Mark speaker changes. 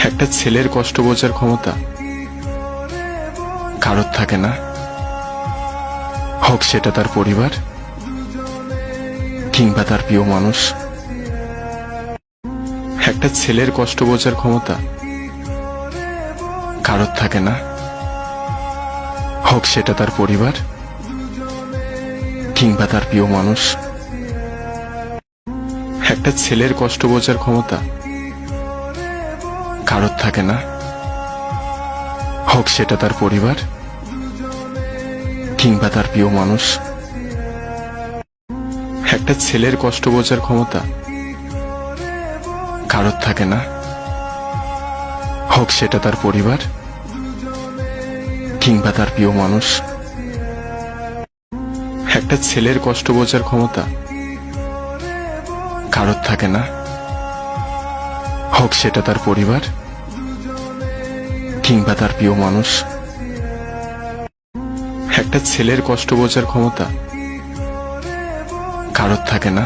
Speaker 1: একটা ছেলের কষ্ট বোঝার ক্ষমতা কারোর থাকে না, হোক সেটা তার পরিবার কিংবা তার প্রিয় মানুষ। একটা ছেলের কষ্ট বোঝার ক্ষমতা কারোর থাকে না, হোক সেটা তার পরিবার কিংবা তার প্রিয় মানুষ। একটা ছেলের কষ্ট বোঝার ক্ষমতা কারোর থাকে না, হোক সেটা তার পরিবার কিংবা তার প্রিয় মানুষ। একটা ছেলের কষ্ট বোঝার ক্ষমতা কারোর থাকে না, হোক সেটা তার পরিবার কিংবা তার প্রিয় মানুষ। একটা ছেলের কষ্ট বোঝার ক্ষমতা কারোর থাকে না, হোক সেটা তার পরিবার কিংবা তার প্রিয় মানুষ। একটা ছেলের কষ্ট বোঝার ক্ষমতা কারোর থাকে না,